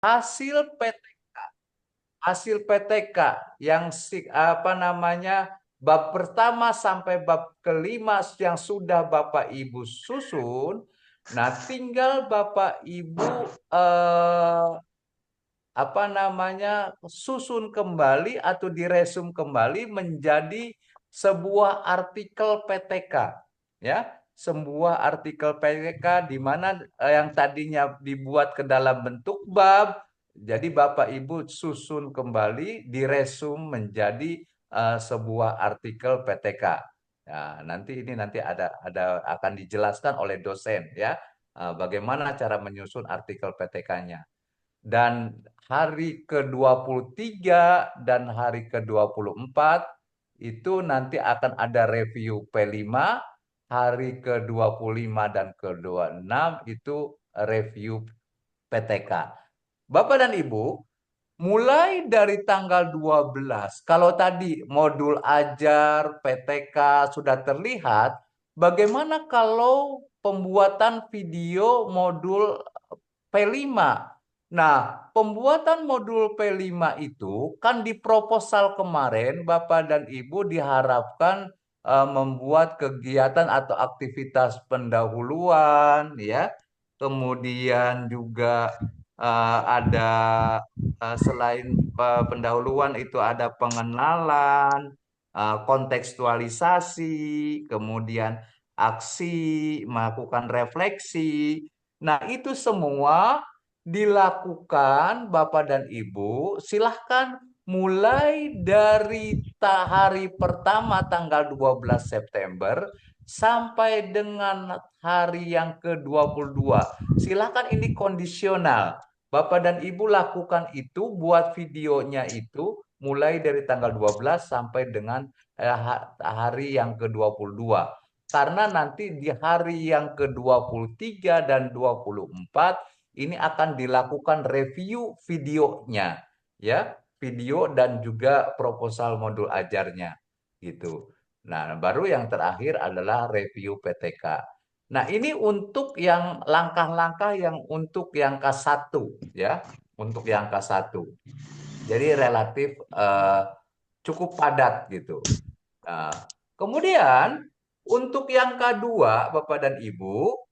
hasil PTK, hasil PTK yang apa namanya bab pertama sampai bab kelima yang sudah Bapak Ibu susun. Nah, tinggal Bapak Ibu apa namanya susun kembali atau diresum kembali menjadi sebuah artikel PTK, ya, sebuah artikel PTK di mana yang tadinya dibuat ke dalam bentuk bab, jadi Bapak Ibu susun kembali diresum menjadi sebuah artikel PTK. Nah, nanti ada akan dijelaskan oleh dosen, ya, bagaimana cara menyusun artikel PTK-nya. Dan hari ke-23 dan hari ke-24 itu nanti akan ada review P5, hari ke-25 dan ke-26 itu review PTK. Bapak dan Ibu, mulai dari tanggal 12, kalau tadi modul ajar PTK sudah terlihat, bagaimana kalau pembuatan video modul P5? Nah, pembuatan modul P5 itu kan di proposal kemarin Bapak dan Ibu diharapkan membuat kegiatan atau aktivitas pendahuluan, ya. Kemudian juga ada selain pendahuluan itu ada pengenalan, kontekstualisasi, kemudian aksi, melakukan refleksi. Nah, itu semua dilakukan Bapak dan Ibu. Silahkan mulai dari hari pertama tanggal 12 September sampai dengan hari yang ke-22. Silahkan, ini kondisional. Bapak dan Ibu lakukan itu, buat videonya itu mulai dari tanggal 12 sampai dengan hari yang ke-22. Karena nanti di hari yang ke-23 dan 24 ini akan dilakukan review videonya, ya, video dan juga proposal modul ajarnya gitu. Nah, baru yang terakhir adalah review PTK. Nah, ini untuk yang langkah-langkah yang untuk yang K1, ya, untuk yang K1. Jadi relatif cukup padat gitu. Nah, kemudian untuk yang K2, Bapak dan Ibu,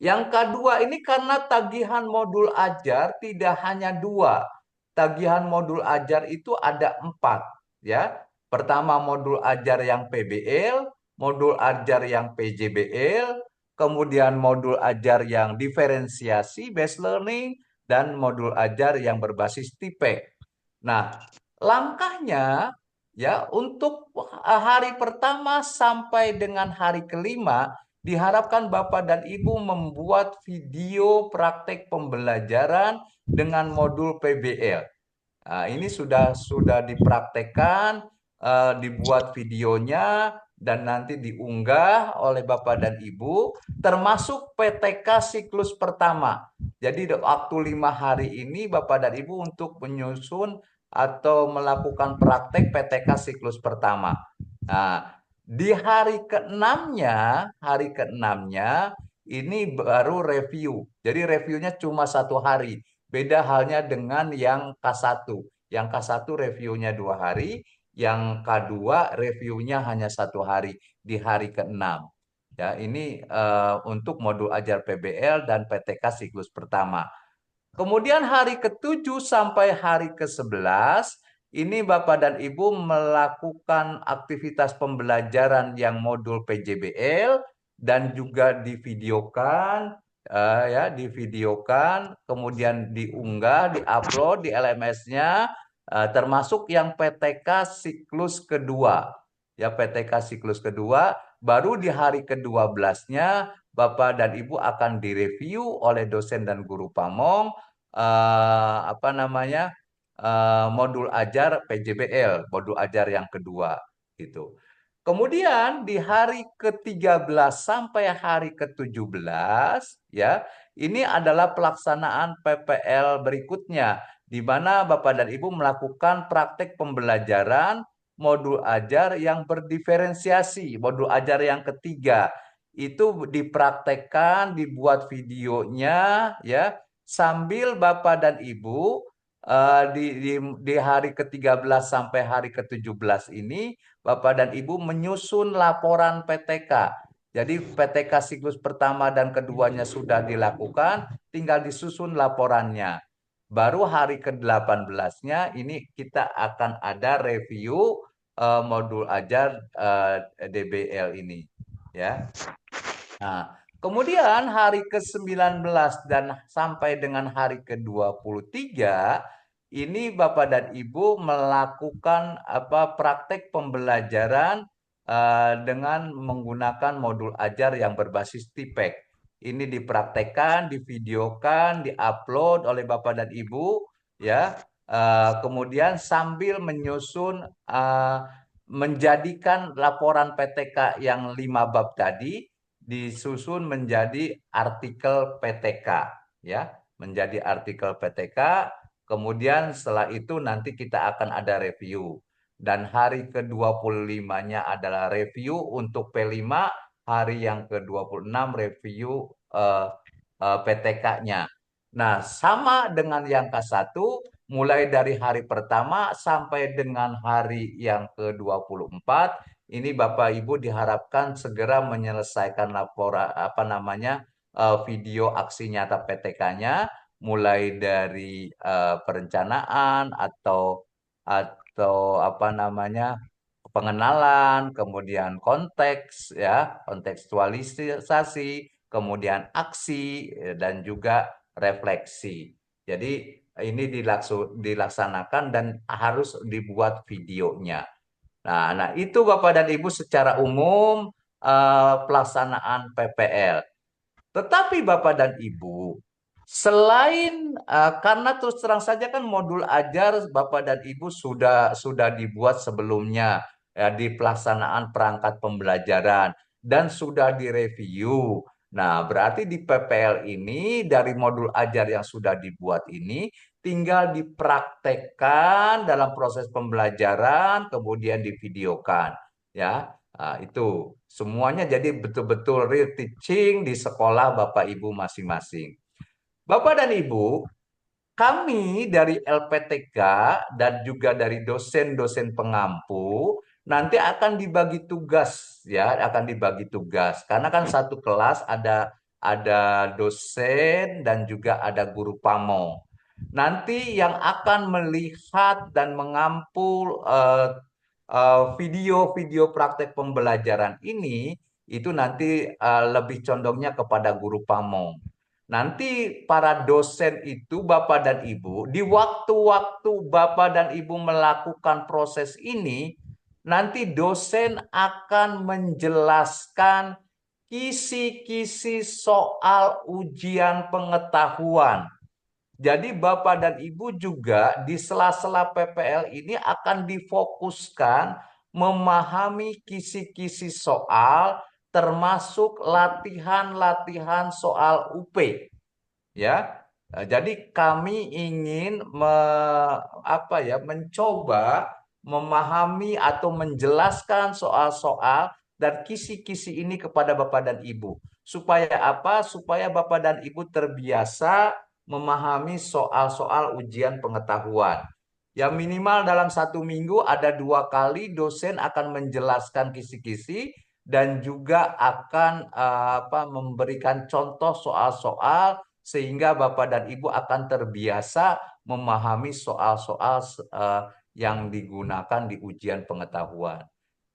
yang kedua ini karena tagihan modul ajar tidak hanya dua. Tagihan modul ajar itu ada empat, ya. Pertama modul ajar yang PBL, modul ajar yang PJBL, kemudian modul ajar yang diferensiasi based learning, dan modul ajar yang berbasis TIPEK. Nah, langkahnya, ya, untuk hari pertama sampai dengan hari kelima diharapkan Bapak dan Ibu membuat video praktek pembelajaran dengan modul PBL. Nah, ini sudah dipraktekkan, dibuat videonya dan nanti diunggah oleh Bapak dan Ibu, termasuk PTK siklus pertama. Jadi waktu 5 hari ini Bapak dan Ibu untuk menyusun atau melakukan praktek PTK siklus pertama. Nah, di hari keenamnya ini baru review. Jadi reviewnya cuma 1 hari. Beda halnya dengan yang K1. Yang K1 reviewnya 2 hari, yang K2 reviewnya hanya 1 hari di hari keenam. Ya, ini untuk modul ajar PBL dan PTK siklus pertama. Kemudian hari ke-7 sampai hari ke-11, ini Bapak dan Ibu melakukan aktivitas pembelajaran yang modul PJBL dan juga divideokan, ya, divideokan, kemudian diunggah, diupload di LMS-nya, termasuk yang PTK siklus kedua. Ya, PTK siklus kedua, baru di hari ke-12-nya Bapak dan Ibu akan direview oleh dosen dan guru pamong apa namanya modul ajar PJBL, modul ajar yang kedua gitu. Kemudian di hari ke-13 sampai hari ke-17, ya, ini adalah pelaksanaan PPL berikutnya di mana Bapak dan Ibu melakukan praktek pembelajaran modul ajar yang berdiferensiasi, modul ajar yang ketiga. Itu dipraktekkan, dibuat videonya, ya, sambil Bapak dan Ibu di hari ke-13 sampai hari ke-17 ini, Bapak dan Ibu menyusun laporan PTK. Jadi PTK siklus pertama dan keduanya sudah dilakukan, tinggal disusun laporannya. Baru hari ke-18-nya ini kita akan ada review modul ajar DBL ini. Ya. Nah, kemudian hari ke-19 dan sampai dengan hari ke-23 ini Bapak dan Ibu melakukan praktek pembelajaran dengan menggunakan modul ajar yang berbasis TIPEK. Ini dipraktekkan, divideokan, diupload oleh Bapak dan Ibu ya. Kemudian sambil menyusun menjadikan laporan PTK yang 5 bab tadi disusun menjadi artikel PTK ya, menjadi artikel PTK. Kemudian setelah itu nanti kita akan ada review. Dan hari ke-25-nya adalah review untuk P5, hari yang ke-26 review PTK-nya. Nah, sama dengan yang K1, mulai dari hari pertama sampai dengan hari yang ke-24, ini Bapak Ibu diharapkan segera menyelesaikan laporan video aksi nyata PTK-nya, mulai dari perencanaan atau pengenalan, kemudian konteks ya, kontekstualisasi, kemudian aksi dan juga refleksi. Jadi ini dilaksanakan dan harus dibuat videonya. Nah, itu Bapak dan Ibu secara umum pelaksanaan PPL. Tetapi Bapak dan Ibu, selain karena terus terang saja kan modul ajar Bapak dan Ibu sudah dibuat sebelumnya ya, di pelaksanaan perangkat pembelajaran dan sudah direview. Nah, berarti di PPL ini dari modul ajar yang sudah dibuat ini tinggal dipraktekkan dalam proses pembelajaran kemudian divideokan ya. Nah, itu semuanya jadi betul-betul real teaching di sekolah Bapak Ibu masing-masing. Bapak dan Ibu, kami dari LPTK dan juga dari dosen-dosen pengampu nanti akan dibagi tugas ya, akan dibagi tugas. Karena kan satu kelas ada dosen dan juga ada guru pamo. Nanti yang akan melihat dan mengampu video-video praktek pembelajaran ini itu nanti lebih condongnya kepada guru pamo. Nanti para dosen itu Bapak dan Ibu di waktu-waktu Bapak dan Ibu melakukan proses ini nanti dosen akan menjelaskan kisi-kisi soal ujian pengetahuan. Jadi Bapak dan Ibu juga di sela-sela PPL ini akan difokuskan memahami kisi-kisi soal termasuk latihan-latihan soal UP ya. Jadi kami ingin mencoba memahami atau menjelaskan soal-soal dan kisi-kisi ini kepada Bapak dan Ibu. Supaya apa? Supaya Bapak dan Ibu terbiasa memahami soal-soal ujian pengetahuan. Ya minimal dalam 1 minggu ada 2 kali dosen akan menjelaskan kisi-kisi dan juga akan memberikan contoh soal-soal sehingga Bapak dan Ibu akan terbiasa memahami soal-soal yang digunakan di ujian pengetahuan.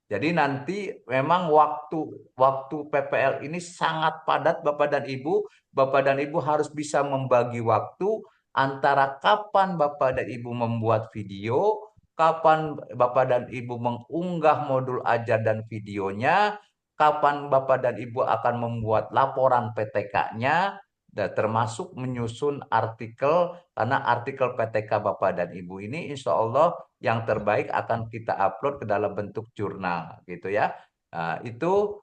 Jadi nanti memang waktu waktu PPL ini sangat padat Bapak dan Ibu. Bapak dan Ibu harus bisa membagi waktu antara kapan Bapak dan Ibu membuat video, kapan Bapak dan Ibu mengunggah modul ajar dan videonya, kapan Bapak dan Ibu akan membuat laporan PTK-nya, dan termasuk menyusun artikel, karena artikel PTK Bapak dan Ibu ini insya Allah yang terbaik akan kita upload ke dalam bentuk jurnal gitu ya. Nah, itu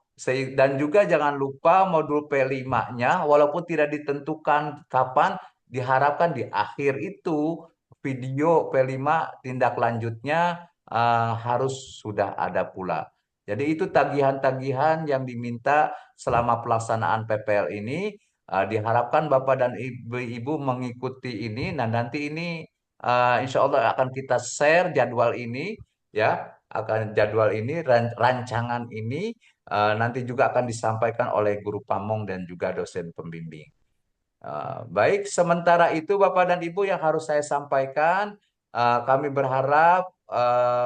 dan juga jangan lupa modul P5-nya walaupun tidak ditentukan kapan diharapkan di akhir itu video P5 tindak lanjutnya harus sudah ada pula. Jadi itu tagihan-tagihan yang diminta selama pelaksanaan PPL ini. Diharapkan Bapak dan Ibu mengikuti ini. Nah, nanti ini insya Allah akan kita share jadwal ini, ya, akan jadwal ini, rancangan ini nanti juga akan disampaikan oleh guru pamong dan juga dosen pembimbing. Baik, sementara itu Bapak dan Ibu yang harus saya sampaikan, kami berharap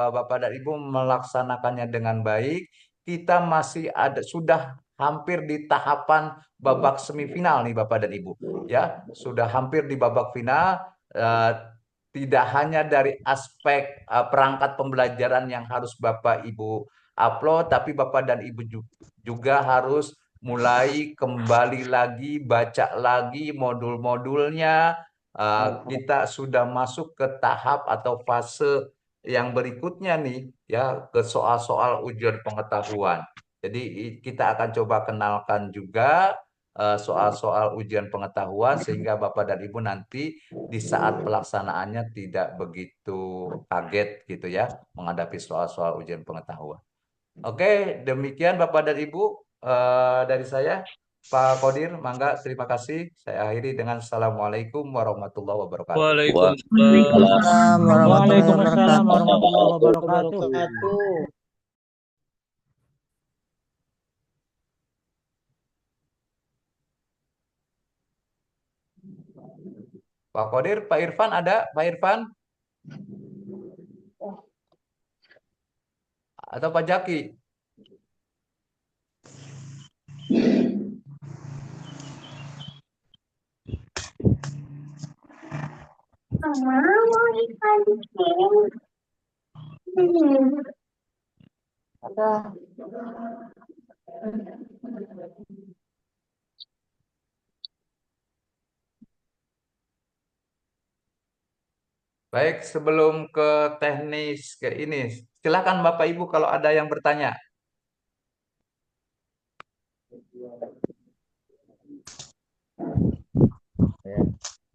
Bapak dan Ibu melaksanakannya dengan baik. Kita masih ada, sudah hampir di tahapan babak semifinal nih Bapak dan Ibu. Ya, sudah hampir di babak final. Eh, Tidak hanya dari aspek perangkat pembelajaran yang harus Bapak Ibu upload, tapi Bapak dan Ibu juga harus mulai kembali lagi, baca lagi modul-modulnya. Kita sudah masuk ke tahap atau fase yang berikutnya nih, ya, ke soal-soal ujian pengetahuan. Jadi kita akan coba kenalkan juga soal-soal ujian pengetahuan sehingga Bapak dan Ibu nanti di saat pelaksanaannya tidak begitu kaget gitu ya menghadapi soal-soal ujian pengetahuan. Oke, demikian Bapak dan Ibu dari saya. Pak Kodir, mangga, terima kasih. Saya akhiri dengan Assalamualaikum warahmatullahi wabarakatuh. Waalaikumsalam. Waalaikumsalam warahmatullahi Waalaikumsalam wabarakatuh. warahmatullahi wabarakatuh. wabarakatuh. Pak Kodir, Pak Irfan ada? Pak Irfan atau Pak Jaki? Baik, sebelum ke teknis ke ini, silakan Bapak Ibu kalau ada yang bertanya.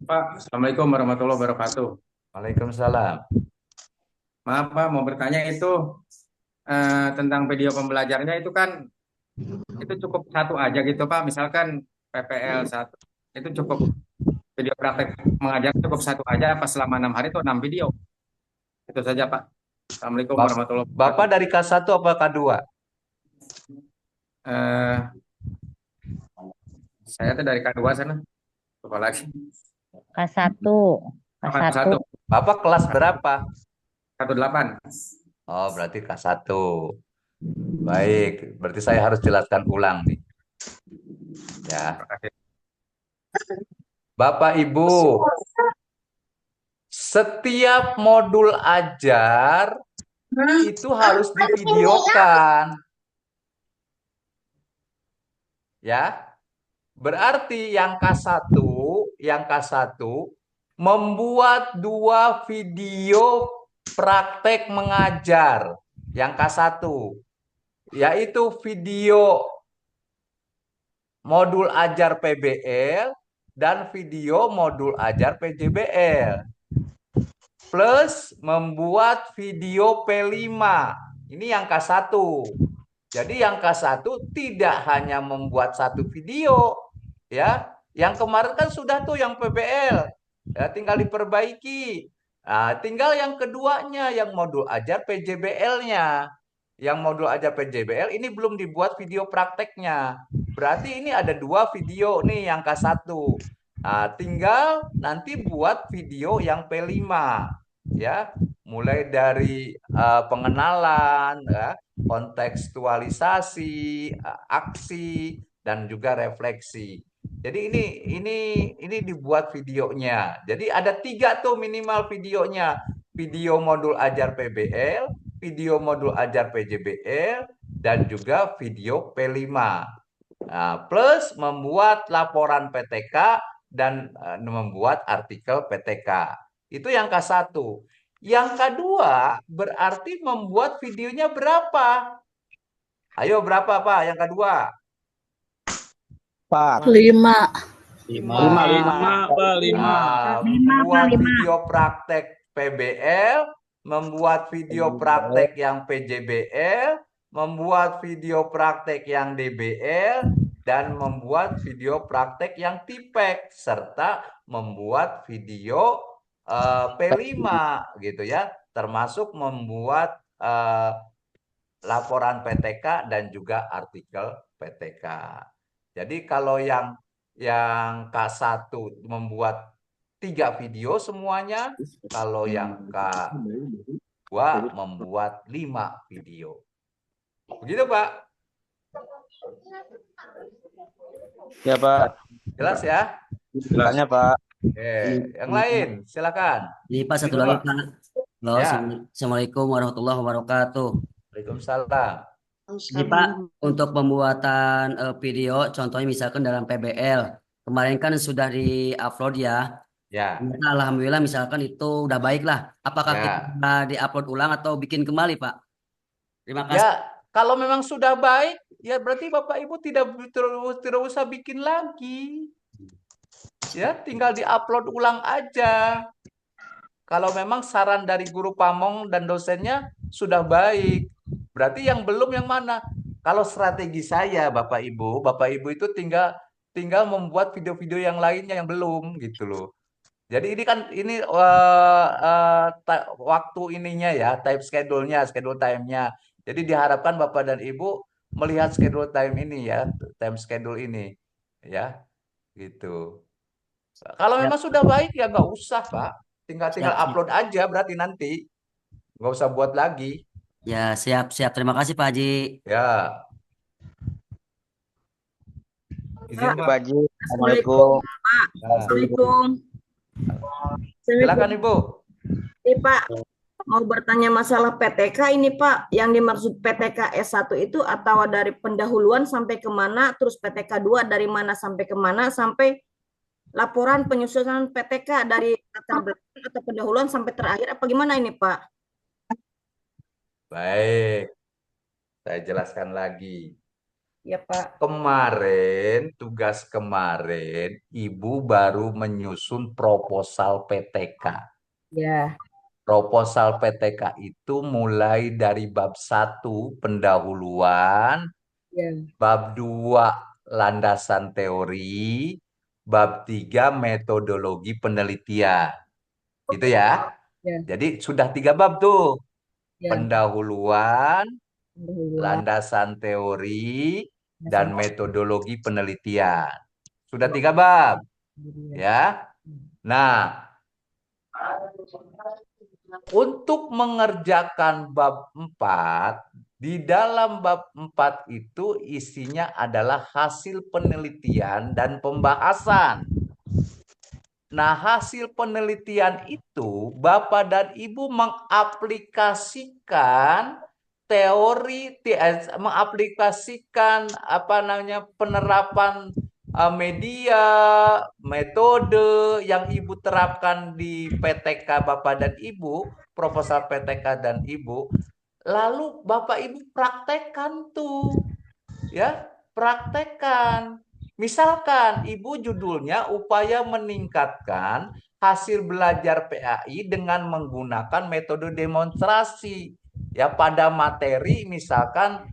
Pak, Assalamualaikum warahmatullahi wabarakatuh. Waalaikumsalam. Maaf Pak, mau bertanya itu tentang video pembelajarnya itu kan itu cukup satu aja gitu Pak. Misalkan PPL 1 itu cukup video praktek mengajar cukup satu aja apa selama 6 hari itu 6 video. Itu saja Pak. Assalamualaikum warahmatullahi wabarakatuh. Bapak dari K1 apa K2? Eh, saya tuh dari K2 sana. Apa lagi? K1. K1. Bapak kelas berapa? 18. Oh, berarti K1. Baik, berarti saya harus jelaskan ulang nih. Ya. Bapak Ibu, setiap modul ajar itu harus divideokan. Ya. Berarti yang K1 membuat 2 video praktek mengajar. Yang K1 yaitu video modul ajar PBL dan video modul ajar PJBL. Plus membuat video P5. Ini yang K1. Jadi yang K1 tidak hanya membuat 1 video, ya. Yang kemarin kan sudah tuh yang PBL, ya, tinggal diperbaiki. Nah, tinggal yang keduanya, yang modul ajar PJBL-nya. Yang modul ajar PJBL ini belum dibuat video prakteknya. Berarti ini ada 2 video nih yang K1. Nah, tinggal nanti buat video yang P5, ya. Mulai dari pengenalan, ya, kontekstualisasi, aksi, dan juga refleksi. Jadi ini dibuat videonya. Jadi ada 3 tuh minimal videonya. Video modul ajar PBL, video modul ajar PJBL, dan juga video P5. Nah, plus membuat laporan PTK dan membuat artikel PTK. Itu yang K1. Yang kedua berarti membuat videonya berapa? Ayo berapa Pak yang kedua? Pak. 5. 5. Pak, 5. Membuat video praktek PBL, membuat video praktek yang PJBL, membuat video praktek yang DBL, dan membuat video praktek yang tipek serta membuat video P5 gitu ya, termasuk membuat laporan PTK dan juga artikel PTK. Jadi kalau yang K1 membuat 3 video semuanya, kalau yang K2 membuat 5 video. Begitu, Pak. Ya Pak, Jelas ya? tanya Pak. Yang lain, silakan. Ini Pak satu Gitu, lagi Pak. Pak. Halo, Ya. Assalamualaikum warahmatullahi wabarakatuh. Waalaikumsalam. Ini Pak, untuk pembuatan video, contohnya misalkan dalam PBL, kemarin kan sudah di-upload ya. Ya, Nah, alhamdulillah misalkan itu udah baik lah. Apakah kita ya. di-upload ulang atau bikin kembali Pak? Terima kasih. Ya, kalau memang sudah baik, ya berarti Bapak Ibu tidak usah bikin lagi. Ya, tinggal diupload ulang aja. Kalau memang saran dari guru pamong dan dosennya sudah baik, berarti yang belum yang mana? Kalau strategi saya, Bapak Ibu itu tinggal membuat video-video yang lainnya yang belum gitu loh. Jadi ini kan waktu ininya ya, schedule time-nya. Jadi diharapkan Bapak dan Ibu melihat schedule time ini ya, time schedule ini ya, gitu. Kalau Siap, memang sudah baik ya nggak usah Pak, tinggal siap, siap. upload aja berarti nanti nggak usah buat lagi. Ya, siap, siap. Terima kasih Pak Haji. Ya, izin Pak Pak. Haji, Assalamualaikum. Ya. Assalamualaikum. Silakan Ibu. Ini Pak, mau bertanya masalah PTK ini Pak. Yang dimaksud PTK S1 itu atau dari pendahuluan sampai kemana, terus PTK 2 dari mana sampai kemana, sampai laporan penyusunan PTK dari latar belakang atau pendahuluan sampai terakhir, apa gimana ini Pak? Baik, saya jelaskan lagi. Ya Pak. Tugas kemarin, Ibu baru menyusun proposal PTK. Ya. Proposal PTK itu mulai dari bab 1 pendahuluan, Ya. bab 2 landasan teori, bab 3 metodologi penelitian. Gitu ya. Ya. Jadi sudah 3 bab tuh. Ya. Pendahuluan, Pendahuluan. landasan teori, dan Landasan. metodologi penelitian. Sudah 3 bab. Ya. Nah, untuk mengerjakan bab 4, di dalam bab 4 itu isinya adalah hasil penelitian dan pembahasan. Nah, hasil penelitian itu Bapak dan Ibu mengaplikasikan mengaplikasikan penerapan media, metode yang Ibu terapkan di PTK Bapak dan Ibu, proposal PTK dan Ibu, lalu Bapak Ibu praktekkan tuh, ya, praktekkan. Misalkan Ibu judulnya upaya meningkatkan hasil belajar PAI dengan menggunakan metode demonstrasi. Ya, pada materi misalkan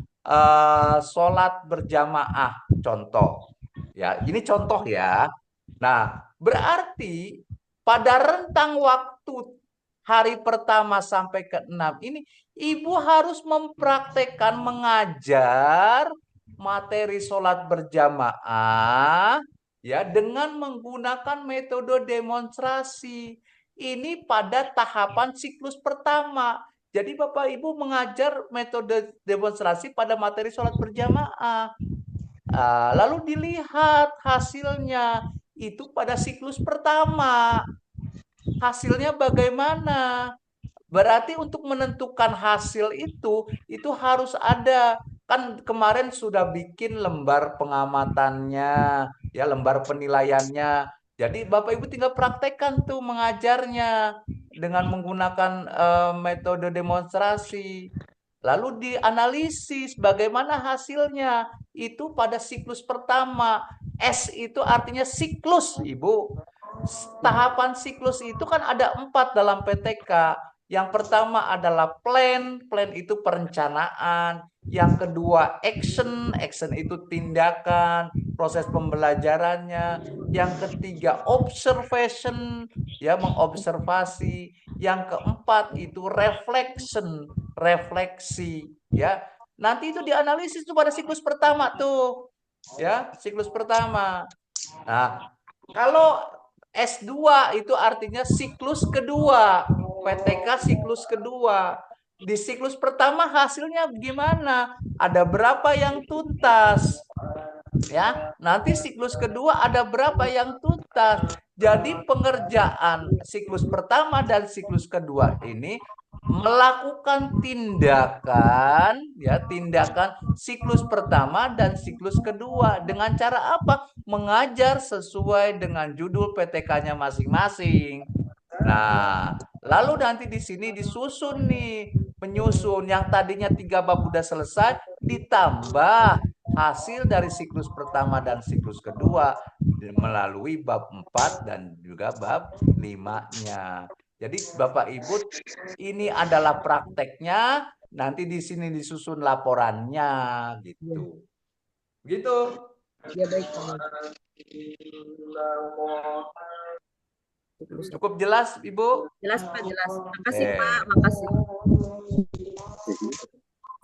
sholat berjamaah contoh. Ya, ini contoh ya. Nah, berarti pada rentang waktu hari pertama sampai ke-6 ini Ibu harus mempraktekkan mengajar materi sholat berjamaah ya dengan menggunakan metode demonstrasi. Ini pada tahapan siklus pertama. Jadi Bapak Ibu mengajar metode demonstrasi pada materi sholat berjamaah. Lalu dilihat hasilnya itu pada siklus pertama. Hasilnya bagaimana? Berarti untuk menentukan hasil itu harus ada. Kan kemarin sudah bikin lembar pengamatannya, ya lembar penilaiannya. Jadi Bapak Ibu tinggal praktekkan tuh mengajarnya dengan menggunakan metode demonstrasi. Lalu dianalisis bagaimana hasilnya. Itu pada siklus pertama. S itu artinya siklus, Ibu. Tahapan siklus itu kan ada 4 dalam PTK. Yang pertama adalah plan itu perencanaan. Yang kedua, action. Action itu tindakan, proses pembelajarannya. Yang ketiga, observation, ya, mengobservasi. Yang keempat itu reflection, refleksi, ya. Nanti itu dianalisis tuh pada siklus pertama tuh, ya, siklus pertama. Nah, kalau S2 itu artinya siklus kedua, PTK siklus kedua. Di siklus pertama hasilnya gimana? Ada berapa yang tuntas? Ya, nanti siklus kedua ada berapa yang tuntas. Jadi pengerjaan siklus pertama dan siklus kedua ini melakukan tindakan, ya, tindakan siklus pertama dan siklus kedua dengan cara apa? Mengajar sesuai dengan judul PTK-nya masing-masing. Nah, lalu nanti di sini disusun nih, menyusun yang tadinya 3 bab udah selesai, ditambah hasil dari siklus pertama dan siklus kedua melalui bab 4 dan juga bab 5-nya. Jadi Bapak Ibu, ini adalah prakteknya, nanti di sini disusun laporannya gitu. Begitu. Ya baik, Pak. Cukup jelas, Ibu? Jelas Pak, jelas. Makasih Eh. Pak, makasih.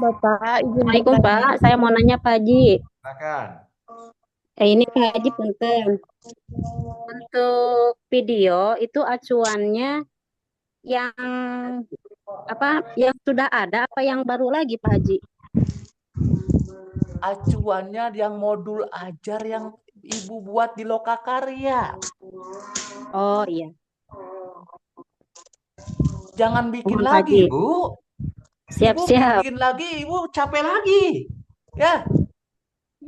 Bapak, izin Assalamualaikum bertanya. Pak, saya mau nanya Pak Haji. Silakan. Ini Pak Haji punten. Untuk video itu acuannya yang apa? Yang sudah ada apa yang baru lagi Pak Haji? Acuannya yang modul ajar yang Ibu buat di Lokakarya. Oh iya. Jangan bikin Mohon lagi, Haji. Bu. Ibu Siap-siap. bikin lagi, Ibu capek lagi. Ya,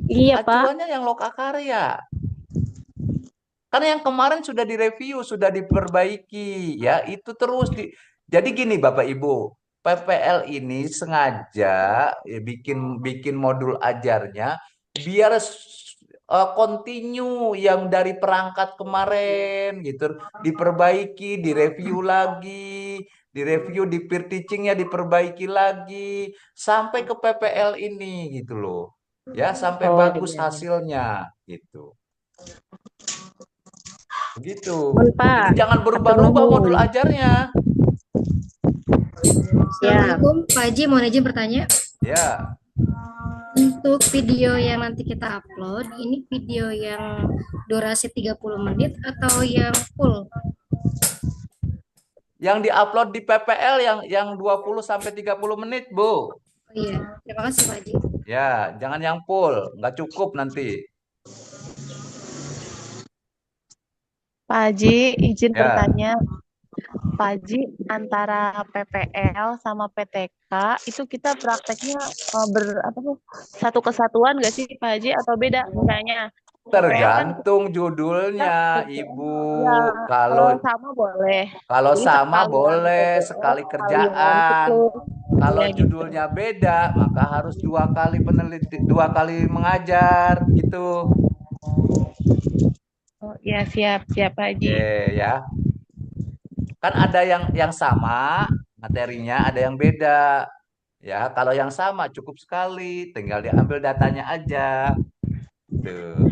Iya Pak. acuannya yang Lokakarya. Karena yang kemarin sudah direview, sudah diperbaiki, ya, itu terus Jadi gini Bapak Ibu, PPL ini sengaja ya, bikin modul ajarnya biar continue yang dari perangkat kemarin gitu, diperbaiki, direview lagi, direview di peer teachingnya diperbaiki lagi sampai ke PPL ini gitu loh. Ya, sampai Oh, bagus iya. hasilnya gitu. Begitu. Mohon Pak. Jadi jangan berubah-ubah Atur nuhun. modul ajarnya. Siap. Assalamualaikum, Pak Haji, mohon izin bertanya. Ya, Untuk video yang nanti kita upload, ini video yang durasi 30 menit atau yang full? yang diupload di PPL yang 20 sampai 30 menit, Bu. Oh iya, terima kasih Pak Haji. Ya, jangan yang full, nggak cukup nanti. Pak Haji, izin Ya. bertanya. Pak Haji, antara PPL sama PTK itu kita prakteknya satu kesatuan nggak sih Pak Haji atau beda? Misalnya Tergantung judulnya, Ibu. Kalau sama boleh. kalau Jadi sama sekalian boleh, PPL, sekali sekalian kerjaan. siklus. Kalau Ya, gitu. judulnya beda, maka harus 2 kali peneliti, 2 kali mengajar gitu. Oh, ya siap Pak Haji. Ya. Kan ada yang sama materinya, ada yang beda. Ya, kalau yang sama cukup sekali, tinggal diambil datanya aja. Tuh.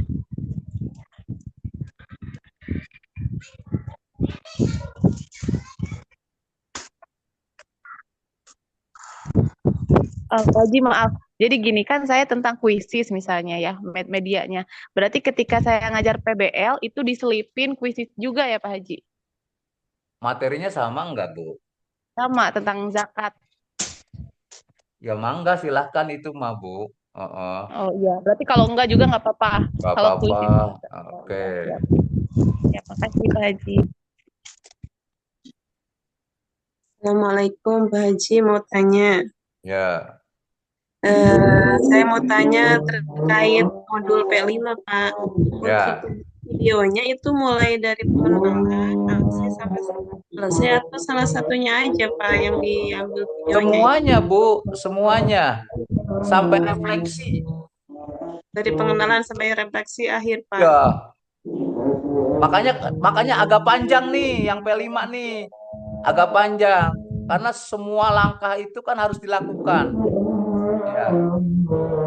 Pak Haji maaf. Jadi gini kan saya tentang kuisis misalnya ya medianya. Berarti ketika saya ngajar PBL itu diselipin kuisis juga ya Pak Haji? Materinya sama enggak, Bu? Sama tentang zakat. Ya mangga silahkan itu mah, Bu. Oh iya, berarti kalau enggak juga nggak apa-apa. Nggak Kalau apa-apa. kuisis. Oke. Ya, makasih Pak Haji. Assalamualaikum, Pak Haji, mau tanya. Ya. Saya mau tanya terkait modul P5, Pak. Ya. Untuk videonya itu mulai dari pengembangan sampai selesai atau salah satunya aja, Pak, yang diambil videonya? Semuanya, Bu, semuanya. Sampai refleksi. Dari pengenalan sampai refleksi akhir, Pak. Ya. Makanya agak panjang nih yang P5 nih. Agak panjang karena semua langkah itu kan harus dilakukan. Ya.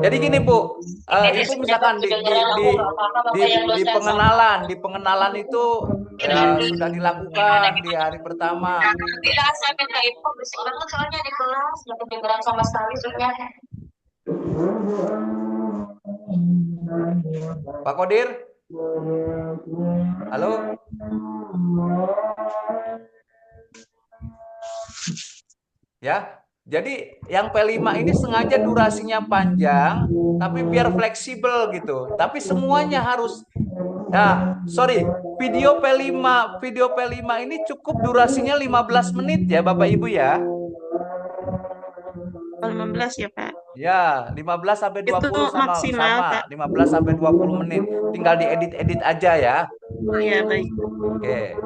Jadi gini Bu, Ibu misalkan di pengenalan itu sudah dilakukan di hari pertama. Pak Kodir, halo? Ya, jadi yang P5 ini sengaja durasinya panjang, tapi biar fleksibel gitu. Tapi semuanya harus, video P5 ini cukup durasinya 15 menit ya Bapak Ibu ya. 15 ya Pak. Ya, 15 sampai Itu 20 maksimal Pak. 15 sampai 20 menit. Tinggal diedit-edit aja ya. Oh ya baik. Oke.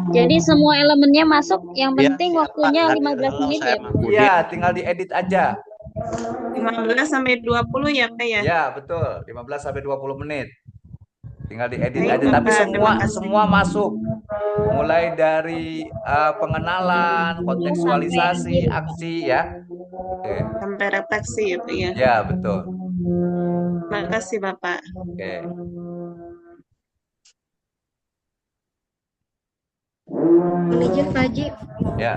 Jadi semua elemennya masuk, yang Iya, penting siap, Pak. waktunya Tadi 15 halo, menit saya ya. Mahmudin. Iya, tinggal diedit aja. 15 sampai 20 ya Pak ya. Ya, betul. 15 sampai 20 menit. Tinggal diedit Baik, aja, tapi Bapak. Terima kasih. semua masuk. Mulai dari pengenalan, kontekstualisasi, aksi ya. Oke. Sampai refleksi ya Pak ya. Ya, betul. Terima kasih Bapak. Oke. Mohon izin Pak Haji, Ya.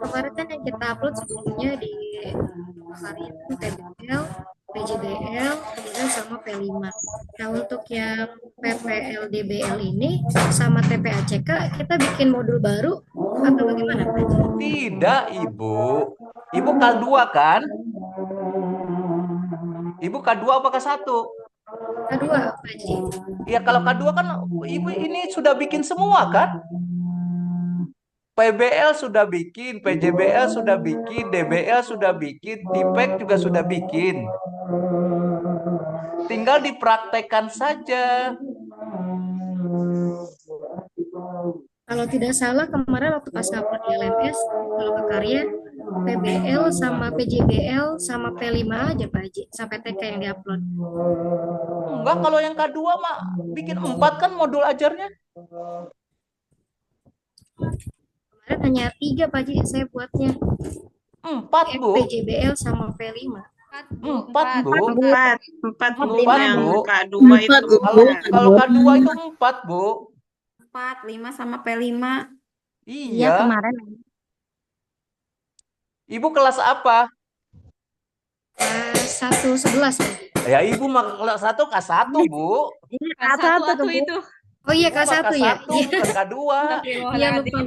kemarin kan yang kita upload sebelumnya di hari itu PBL, PJBL, kemudian sama P5. Nah untuk yang PPL DBL ini sama TPACK kita bikin modul baru atau bagaimana Pak Haji? Tidak, Ibu. Ibu K2 kan? Ibu K2 apa K1? Kedua Pak Haji. Ya kalau K2 kan Ibu ini sudah bikin semua kan? PBL sudah bikin, PJBL sudah bikin, DBL sudah bikin, DPEK juga sudah bikin. Tinggal dipraktekkan saja. Kalau tidak salah kemarin waktu pas upload di LMS, kalau ke karya PBL sama PJBL sama P5 aja Pak Haji, sampai TK yang diupload. Enggak, kalau yang K2 mah bikin 4 kan modul ajarnya. Kemarin hanya 3 Pak Haji saya buatnya. 4, Bu. PJBL sama P5. 4, Bu. 4 Bu. 4, Yang Bu. K2 itu. Kalau K2 itu 4, Bu. 4, 5 sama P5. Iya Iya. kemarin. Ibu kelas apa? Kelas 111 Pak Haji. Ya, Ibu mah kelas 1 K1, Bu. Kelas 1 tuh Bu. Oh iya Ibu kelas mah 1 ya. K1, bukan K2. Iya lupa.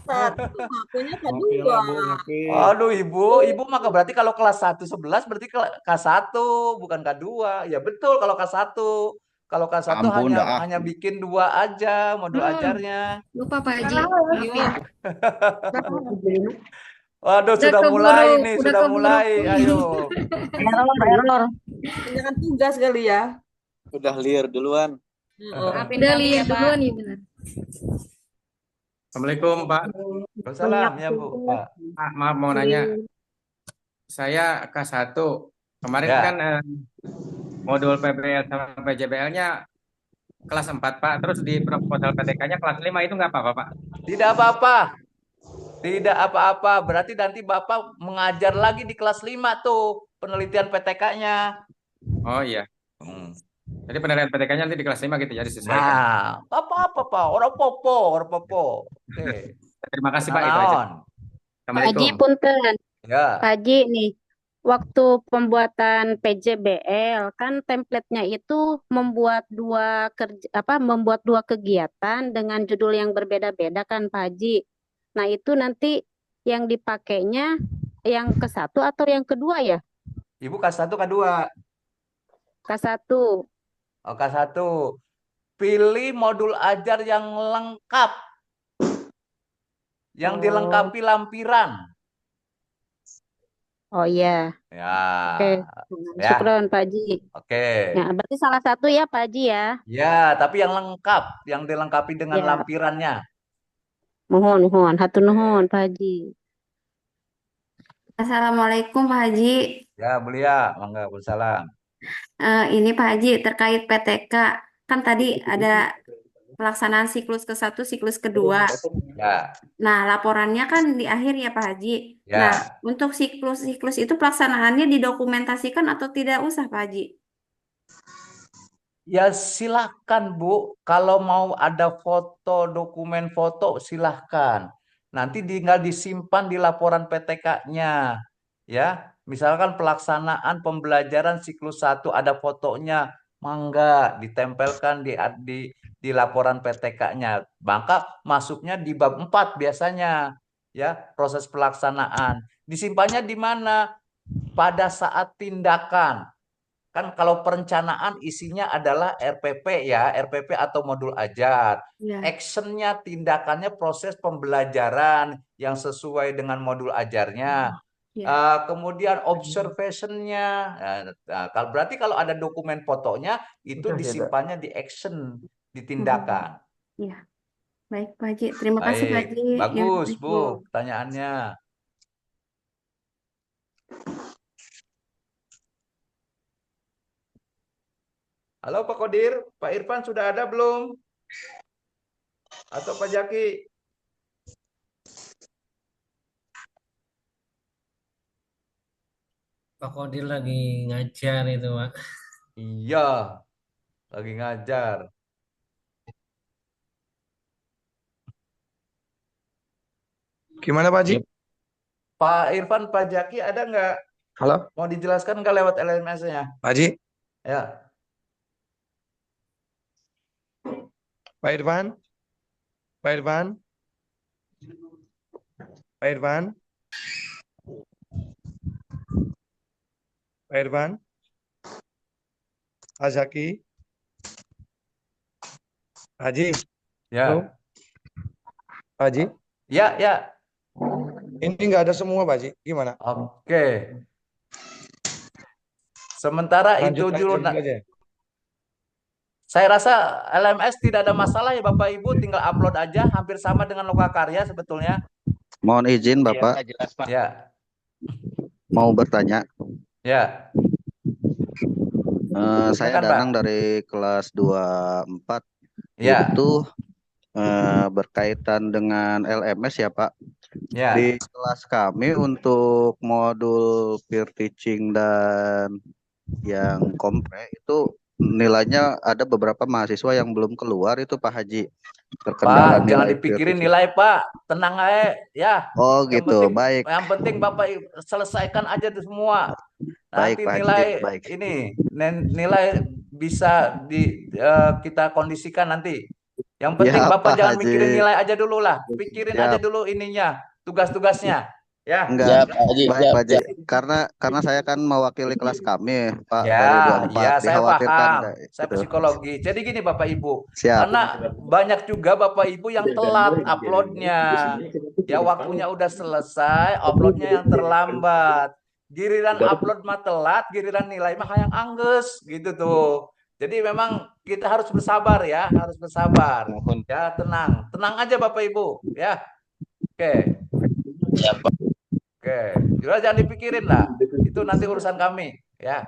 Akunya Ngopi lah, Bu, kedua. ngopi. Aduh, Ibu mah berarti kalau kelas 111 berarti K1, bukan K2. Ya betul kalau K1. Kalau K1 Ampun dah. hanya bikin 2 aja modul ajarnya. Lupa Pak Haji. Maafin. Waduh, Udah sudah keburu, mulai nih, udah sudah keburu. mulai. Ayo. Error. Jangan tugas kali ya. Udah liar duluan. Maafin Udah kami lihat ya Pak. duluan ya benar. Assalamualaikum Pak. Salam ya, Bu. Pak. Pak, maaf mau nanya. Saya K1. Kemarin Ya. kan modul PBL sama PJBL-nya kelas 4 Pak. Terus di proposal PTK-nya kelas 5 itu nggak apa-apa Pak? Tidak apa-apa. Tidak apa-apa. Berarti nanti Bapak mengajar lagi di kelas 5 tuh penelitian PTK-nya. Oh iya. Hmm. Jadi penilaian PTK-nya nanti di kelas 5 gitu ya disesuaikan. Nah, apa-apa, Pak. Orang popo. Oke. Terima kasih Pak, itu aja. Naon. Pak Haji Assalamualaikum. punten. Ya. Pak Haji nih, waktu pembuatan PJBL kan template-nya itu membuat membuat dua kegiatan dengan judul yang berbeda-beda kan Pak Haji. Nah, itu nanti yang dipakainya yang ke-1 atau yang kedua ya? Ibu K1, K2. K1. Oh, K1. Pilih modul ajar yang lengkap. Yang dilengkapi lampiran. Oh iya. Ya. Oke. Ya. Syukron Pak Haji. Oke. Ya, berarti salah satu ya Pak Haji ya. Ya, tapi yang lengkap, yang dilengkapi dengan Ya. lampirannya. Nuhun, hatur nuhun Pak Haji. Assalamualaikum Pak Haji. Ya, Belia, mangga, Waalaikumsalam. Ini Pak Haji terkait PTK. Kan tadi ada pelaksanaan siklus ke-1, siklus kedua. Ya, Nah, laporannya kan di akhir ya Pak Haji. Nah, ya. untuk siklus-siklus itu pelaksanaannya didokumentasikan atau tidak usah Pak Haji? Ya silahkan Bu, kalau mau ada foto, dokumen foto silahkan. Nanti tinggal disimpan di laporan PTK-nya. Ya, misalkan pelaksanaan pembelajaran siklus 1 ada fotonya, mangga ditempelkan di laporan PTK-nya. Maka masuknya di bab 4 biasanya. Ya, proses pelaksanaan. Disimpannya di mana? Pada saat tindakan. Kan kalau perencanaan isinya adalah RPP ya, RPP atau modul ajar. Ya. Actionnya, tindakannya proses pembelajaran yang sesuai dengan modul ajarnya. Ya. Kemudian observationnya. Berarti kalau ada dokumen fotonya itu disimpannya di action, di tindakan. Ya. Baik Pak Haji, terima kasih Pak Baik, Haji. Ya, bagus baik, Bu pertanyaannya. Halo Pak Kodir, Pak Irfan sudah ada belum? Atau Pak Jaki? Pak Kodir lagi ngajar itu, Pak. Iya, lagi ngajar. Gimana Pak Haji? Pak Irfan, Pak Jaki ada nggak? Halo, Mau dijelaskan nggak lewat LMS-nya? Pak Haji, Ya. Pak Irfan, Pak Irfan, Pak Irfan, Pak Irfan, Pak Zaki, Pak Haji, Ya. halo, Pak Haji, Ya, ya. ini nggak ada semua Pak Haji, gimana? Oke. Sementara itu Lanjut dulu. aja. Saya rasa LMS tidak ada masalah ya Bapak Ibu, tinggal upload aja, hampir sama dengan Lokakarya sebetulnya. Mohon izin Iya, Bapak, Pak, jelas, Pak. Ya, mau bertanya. ya. Saya Silakan, Pak. Danang dari kelas 24. Ya. Itu berkaitan dengan LMS ya Pak. Ya. Di kelas kami untuk modul peer teaching dan yang kompre itu nilainya ada beberapa mahasiswa yang belum keluar itu Pak Haji. Terkendala Pak, jangan nilai peer dipikirin teaching. nilai Pak, tenang aja ya. Oh Yang gitu, penting, baik. yang penting Bapak selesaikan aja itu semua. Baik Nanti Pak Haji, nilai baik. ini, nilai bisa kita kondisikan nanti. Yang penting Ya Bapak Pak jangan mikirin Haji. nilai aja dulu lah, pikirin aja Siap. dulu ininya, tugas-tugasnya, ya. Enggak, Pak Haji, baik Pak Haji. Karena saya kan mewakili kelas kami, Pak, Ya, dari ya 24. saya Dikhawatirkan paham. kayak Saya gitu. psikologi. Jadi gini Bapak Ibu, Siap. karena banyak juga Bapak Ibu yang telat uploadnya. Ya waktunya udah selesai, uploadnya yang terlambat. Giliran upload mah telat, giliran nilai mah yang angges gitu tuh. Jadi memang kita harus bersabar ya, harus bersabar. Ya tenang, tenang aja Bapak Ibu, ya. Oke. Ya, Pak. Oke, jangan dipikirin lah. Itu nanti urusan kami, ya.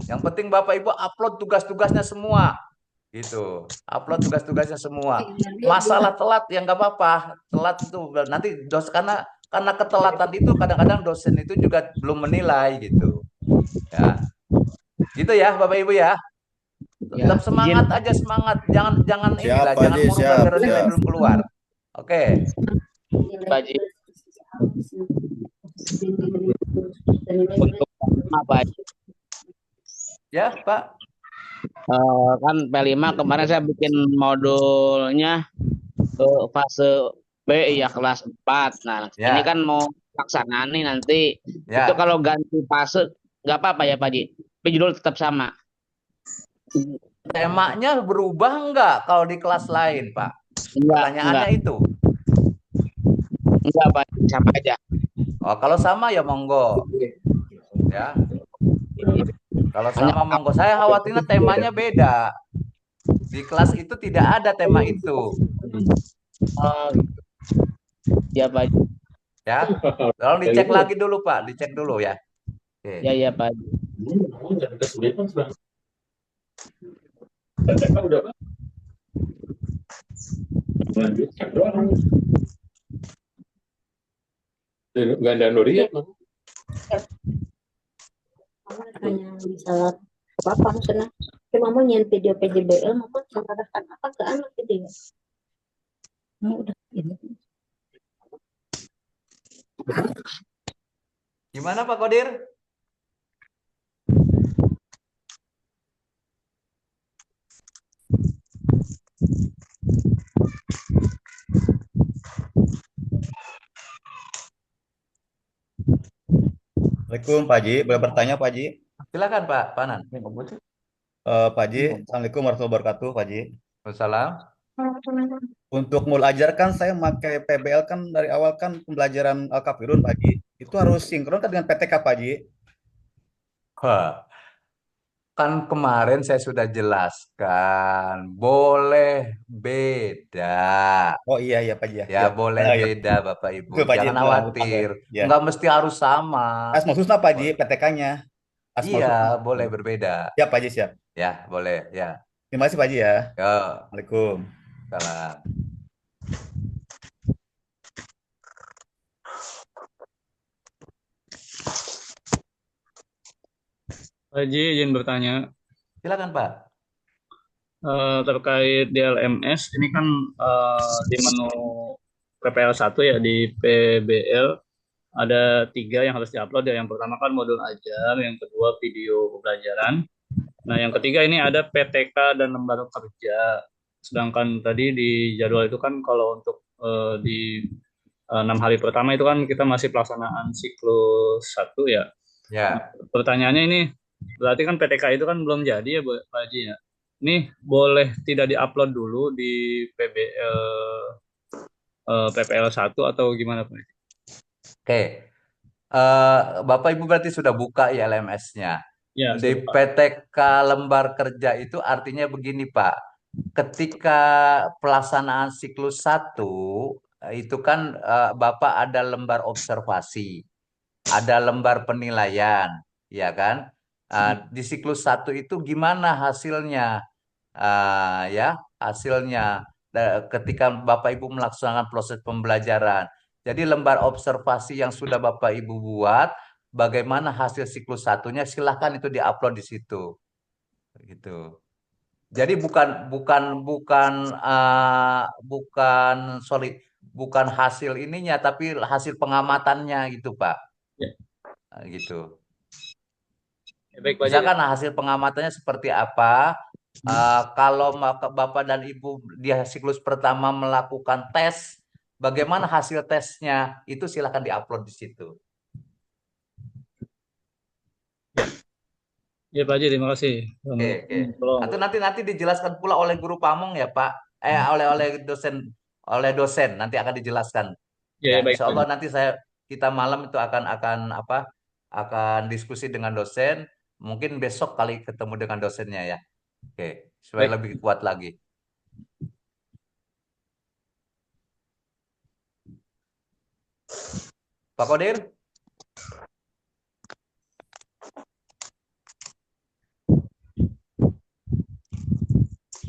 Yang penting Bapak Ibu upload tugas-tugasnya semua. Gitu. Upload tugas-tugasnya semua. Masalah telat ya nggak apa-apa. Telat itu nanti karena ketelatan itu kadang-kadang dosen itu juga belum menilai gitu. Ya. Gitu ya Bapak Ibu ya. Tetap semangat aja, semangat. Jangan inilah, jangan murung gara-gara nilai belum keluar. Oke. Pak Haji. Untuk apa Haji? Ya, Pak. Kan P5 kemarin saya bikin modulnya ke fase B ya kelas 4. Nah, Ya. ini kan mau pelaksanaan nih nanti. Ya. Itu kalau ganti fase nggak apa-apa ya Pak Haji. Tapi judul tetap sama. Temanya berubah nggak kalau di kelas lain, Pak? Pertanyaannya itu. Enggak Pak, sama aja. Oh, kalau sama ya monggo. Ya. Kalau sama monggo. Saya khawatirnya temanya beda. Di kelas itu tidak ada tema itu. Ya Pak. Ya. Tolong dicek lagi dulu, Pak. Dicek dulu ya. Oke. Ya Pak. Ganda Nuri ya? Hanya misalnya apa maksudnya mama nyian video PJBL mama sampaikan apa ke anak gitu ya. Udah ini. Gimana Pak Kodir? Assalamualaikum Pak Haji, boleh bertanya Pak Haji? Silakan Pak Panan. Pak Haji, Assalamualaikum warahmatullahi wabarakatuh Pak Haji. Waalaikumsalam. Untuk mulai ajar kan saya pakai PBL kan dari awal kan pembelajaran Al-Kafirun Pak Haji. Itu harus sinkron kan dengan PTK Pak Haji? Wah, kan kemarin saya sudah jelaskan, boleh beda. Oh iya Pak Haji ya. Ya, Siap. boleh Ya. beda Bapak Ibu. Betul, Pak Haji. Jangan Betul, khawatir. ya. Nggak mesti harus sama. Asmaul Husna Pak Haji, PTK-nya. Asmaul Iya, Husna. boleh berbeda. Siap Pak Haji, siap. Ya, boleh. Ya. Terima kasih Pak Haji ya. Yo. Assalamualaikum. Salam. Pak Haji izin bertanya. Silakan Pak. Terkait DLMS, ini kan di menu PPL 1 ya, di PBL ada 3 yang harus diupload ya. Yang pertama kan modul ajar, yang kedua video pembelajaran. Nah, yang ketiga ini ada PTK dan lembar kerja. Sedangkan tadi di jadwal itu kan kalau untuk di 6 hari pertama itu kan kita masih pelaksanaan siklus 1 ya. Ya. Pertanyaannya ini, berarti kan PTK itu kan belum jadi ya Pak Haji ya. Ini boleh tidak diupload dulu di PPL 1 atau gimana Pak? Oke. Bapak Ibu berarti sudah buka ya LMS-nya. Ya, Di sudah, Pak. PTK lembar kerja itu artinya begini Pak. Ketika pelaksanaan siklus 1 itu kan Bapak ada lembar observasi, ada lembar penilaian, ya kan? Di siklus 1 itu gimana hasilnya? Ya, hasilnya ketika Bapak Ibu melaksanakan proses pembelajaran. Jadi lembar observasi yang sudah Bapak Ibu buat, bagaimana hasil siklus 1-nya, silahkan itu diupload di situ. Gitu. Jadi bukan hasil ininya, tapi hasil pengamatannya gitu Pak. Ya. Gitu. Ya, baik, Pak Haji. Misalkan hasil pengamatannya seperti apa? Kalau Bapak dan Ibu di siklus pertama melakukan tes, bagaimana hasil tesnya? Itu silakan diupload di situ. Ya Pak Haji, terima kasih. Oke. Atau nanti dijelaskan pula oleh guru pamong ya Pak. Oleh dosen nanti akan dijelaskan. Ya, baik, Insya Allah Pak. nanti kita malam itu akan diskusi dengan dosen. Mungkin besok kali ketemu dengan dosennya ya. Oke, supaya lebih kuat lagi. Pak Kodir?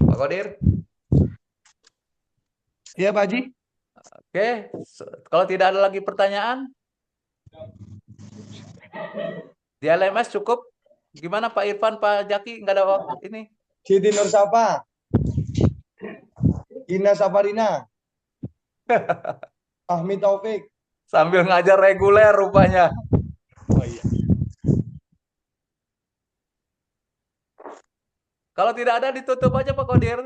Pak Kodir? Iya Pak Haji. Oke, kalau tidak ada lagi pertanyaan, di LMS cukup. Gimana Pak Irfan, Pak Jaki, nggak ada waktu ini? Siti Nur Safa. Ina Safarina. Ahmi Taufik. Sambil ngajar reguler rupanya. Oh iya. Kalau tidak ada ditutup aja Pak Kodir.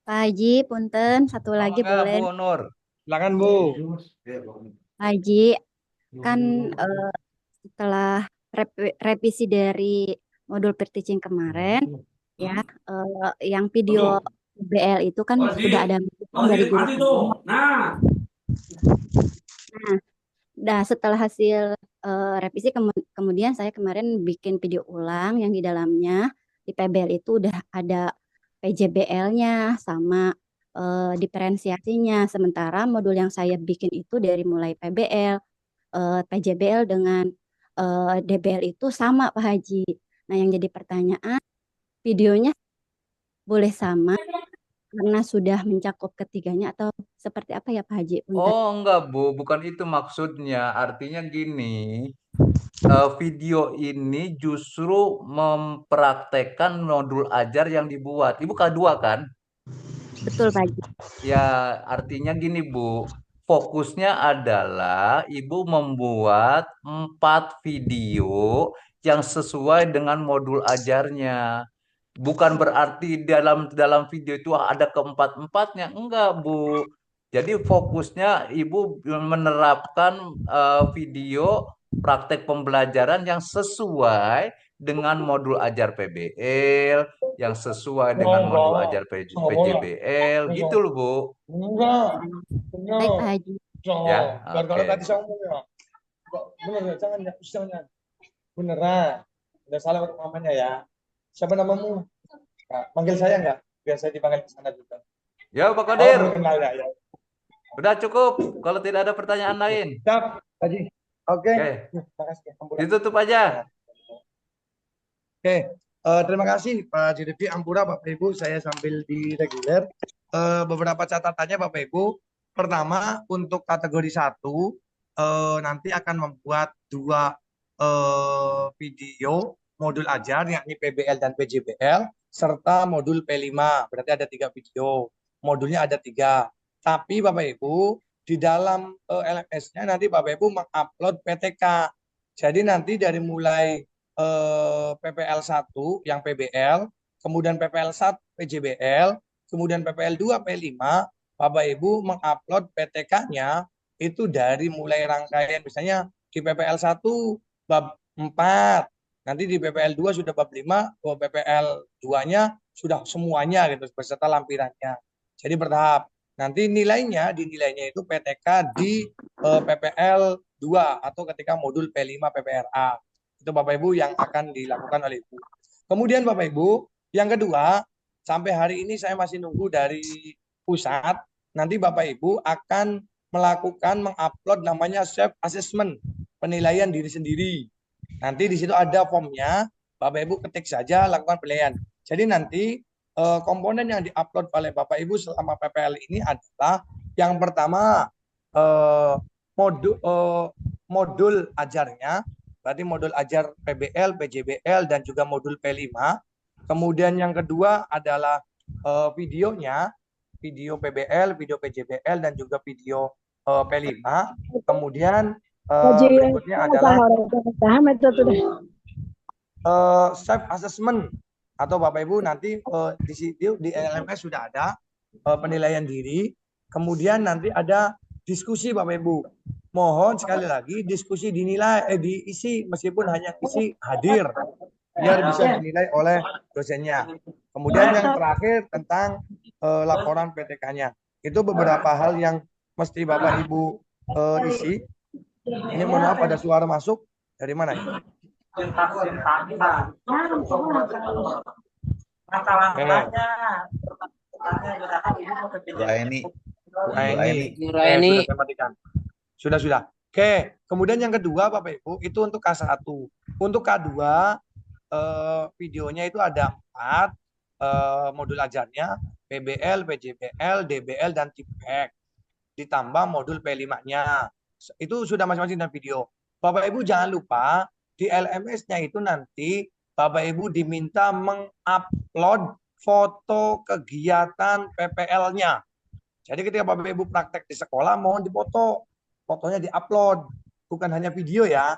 Pak Haji, punten, satu lagi boleh. Bu Nur. Silakan Bu. Pak Haji, kan setelah revisi dari modul pre-teaching kemarin, ya, yang video BL itu kan sudah ada dari guru. Nah, setelah hasil revisi kemudian saya kemarin bikin video ulang yang di dalamnya di PBL itu udah ada PJBL-nya sama diferensiasinya. Sementara modul yang saya bikin itu dari mulai PBL, PJBL dengan DBL itu sama Pak Haji. Nah, yang jadi pertanyaan, videonya boleh sama karena sudah mencakup ketiganya atau seperti apa ya Pak Haji? Punten. Oh, enggak, Bu. Bukan itu maksudnya. Artinya gini, video ini justru mempraktekkan modul ajar yang dibuat. Ibu K2 kan? Betul Pak Haji. Ya, artinya gini, Bu. Fokusnya adalah Ibu membuat 4 video yang sesuai dengan modul ajarnya. Bukan berarti dalam video itu ada keempat-empatnya, enggak, Bu. Jadi fokusnya Ibu menerapkan video praktek pembelajaran yang sesuai dengan modul ajar PBL, yang sesuai dengan modul ajar PJBL, gitu loh, Bu. Enggak. Baik Pak Haji. Ya, Gara-gara oke. tadi saya ngomong ya. Bener ya, jangan ya, jangan. Beneran. Udah salah untuk namanya ya. Siapa namamu? Nah, panggil saya enggak? Biar saya dipanggil ke sana juga. Ya, Pak Oh, Qadir. belum kenal ya. Udah cukup kalau tidak ada pertanyaan lain. Siap, Haji. Oke. Oke, Makasih. Ampura. ditutup aja. Oke. Terima kasih Pak JDP Ampura, Bapak Ibu. Saya sambil di reguler. Beberapa catatannya Bapak Ibu. Pertama, untuk kategori 1, nanti akan membuat 2 video modul ajar, yakni PBL dan PJBL, serta modul P5. Berarti ada 3 video. Modulnya ada 3. Tapi Bapak Ibu, di dalam LMS-nya nanti Bapak Ibu mengupload PTK. Jadi nanti dari mulai PPL 1 yang PBL, kemudian PPL 1 PJBL, kemudian PPL 2 P5, Bapak Ibu mengupload PTK-nya itu dari mulai rangkaian, misalnya di PPL 1 bab 4, nanti di PPL 2 sudah bab 5, PPL 2-nya sudah semuanya gitu beserta lampirannya. Jadi bertahap. Nanti dinilainya itu PTK di PPL 2 atau ketika modul P5 PPRA. Itu Bapak Ibu yang akan dilakukan oleh Ibu. Kemudian Bapak Ibu, yang kedua, sampai hari ini saya masih nunggu dari pusat. Nanti Bapak Ibu akan mengupload namanya self assessment, penilaian diri sendiri. Nanti di situ ada formnya, Bapak Ibu ketik saja, lakukan penilaian. Jadi nanti komponen yang diupload oleh Bapak Ibu selama PPL ini adalah yang pertama modul ajarnya, berarti modul ajar PBL, PJBL, dan juga modul P5. Kemudian yang kedua adalah videonya, video PBL, video PJBL, dan juga video P5. Kemudian berikutnya adalah self assessment, atau Bapak Ibu nanti di situ di LMS sudah ada penilaian diri. Kemudian nanti ada diskusi Bapak Ibu. Mohon sekali lagi diskusi diisi meskipun hanya isi hadir biar bisa dinilai oleh dosennya. Kemudian yang terakhir tentang laporan PTK-nya. Itu beberapa hal yang mesti Bapak Ibu isi. Ini mohon maaf ada suara masuk dari mana ya? Sudah. Oke, kemudian yang kedua Bapak Ibu itu untuk K1. Untuk K2 videonya itu ada 4 modul ajarnya, PBL, PJBL, DBL, dan TIPEK. Ditambah modul P5-nya. Itu sudah masing-masing dalam video. Bapak Ibu jangan lupa di LMS-nya itu nanti Bapak Ibu diminta mengupload foto kegiatan PPL-nya. Jadi ketika Bapak Ibu praktek di sekolah mohon dipoto. Fotonya diupload, bukan hanya video ya.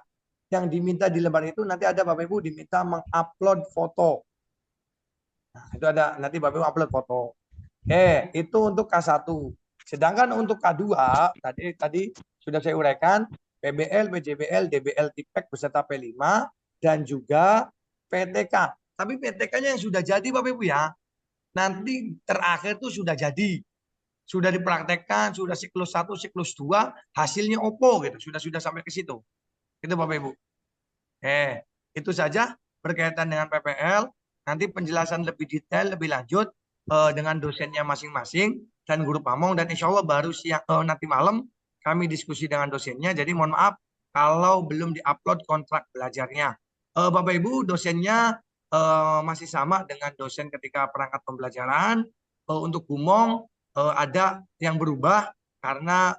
Yang diminta di lembar itu nanti ada Bapak Ibu diminta mengupload foto. Nah, itu ada nanti Bapak Ibu upload foto. Itu untuk K1. Sedangkan untuk K2 tadi sudah saya uraikan PBL, PJBL, DBL, TIPEK beserta P5 dan juga PTK. Tapi PTK-nya yang sudah jadi Bapak Ibu ya. Nanti terakhir itu sudah jadi. Sudah dipraktekkan, sudah siklus 1, siklus 2, hasilnya opo gitu. Sudah sampai ke situ. Itu Bapak Ibu. Itu saja berkaitan dengan PPL. Nanti penjelasan lebih detail, lebih lanjut dengan dosennya masing-masing dan guru pamong, dan insya Allah baru nanti malam kami diskusi dengan dosennya. Jadi mohon maaf kalau belum diupload kontrak belajarnya. Bapak Ibu, dosennya masih sama dengan dosen ketika perangkat pembelajaran. Untuk Gumong ada yang berubah karena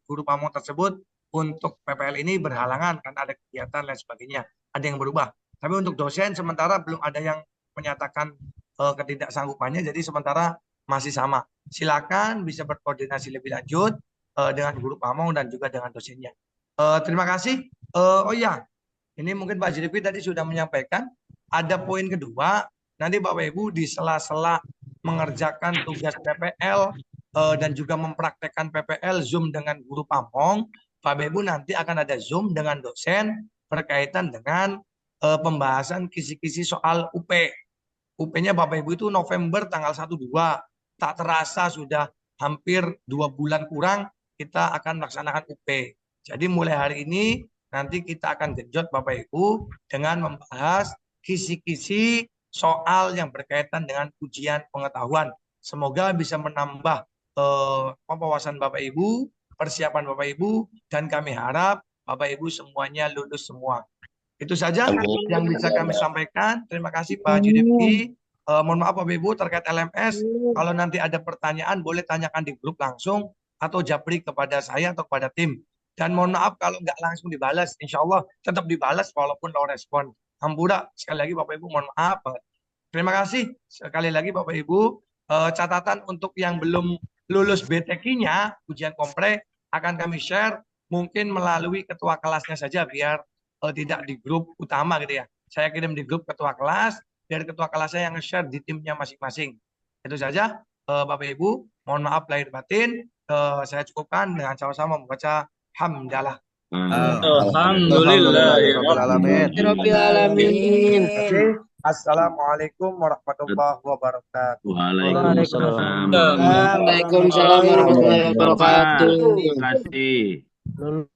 guru pamong tersebut untuk PPL ini berhalangan karena ada kegiatan dan sebagainya. Ada yang berubah. Tapi untuk dosen sementara belum ada yang menyatakan ketidaksanggupannya, jadi sementara masih sama. Silakan bisa berkoordinasi lebih lanjut dengan guru pamong dan juga dengan dosennya. Terima kasih. Oh ya, ini mungkin Pak Jiripi tadi sudah menyampaikan. Ada poin kedua, nanti Bapak Ibu di sela-sela mengerjakan tugas PPL dan juga mempraktekkan PPL Zoom dengan guru pamong, Bapak Ibu nanti akan ada Zoom dengan dosen berkaitan dengan pembahasan kisi-kisi soal UP. UP-nya Bapak Ibu itu November tanggal 1-2. Tak terasa sudah hampir 2 bulan kurang kita akan melaksanakan UP. Jadi mulai hari ini nanti kita akan genjot Bapak Ibu dengan membahas kisi-kisi soal yang berkaitan dengan ujian pengetahuan. Semoga bisa menambah wawasan Bapak Ibu, persiapan Bapak Ibu, dan kami harap Bapak Ibu semuanya lulus semua. Itu saja yang bisa kami sampaikan. Terima kasih Pak Judipki. Mohon maaf Bapak Ibu terkait LMS. Kalau nanti ada pertanyaan boleh tanyakan di grup langsung atau japri kepada saya atau kepada tim. Dan mohon maaf kalau nggak langsung dibalas. Insya Allah tetap dibalas walaupun no respon. Hampura, sekali lagi Bapak Ibu mohon maaf. Terima kasih sekali lagi Bapak Ibu. Catatan untuk yang belum lulus BTQ-nya, ujian komplek, akan kami share mungkin melalui ketua kelasnya saja biar tidak di grup utama gitu ya. Saya kirim di grup ketua kelas, biar ketua kelasnya yang nge-share di timnya masing-masing. Itu saja Bapak Ibu. Mohon maaf lahir batin. Saya cukupkan dengan sama-sama membaca hamdalah. Alhamdulillah. Rabbil alamin. Assalamualaikum warahmatullahi wabarakatuh. Waalaikumsalam. Waalaikumsalam warahmatullahi wabarakatuh. Terima kasih.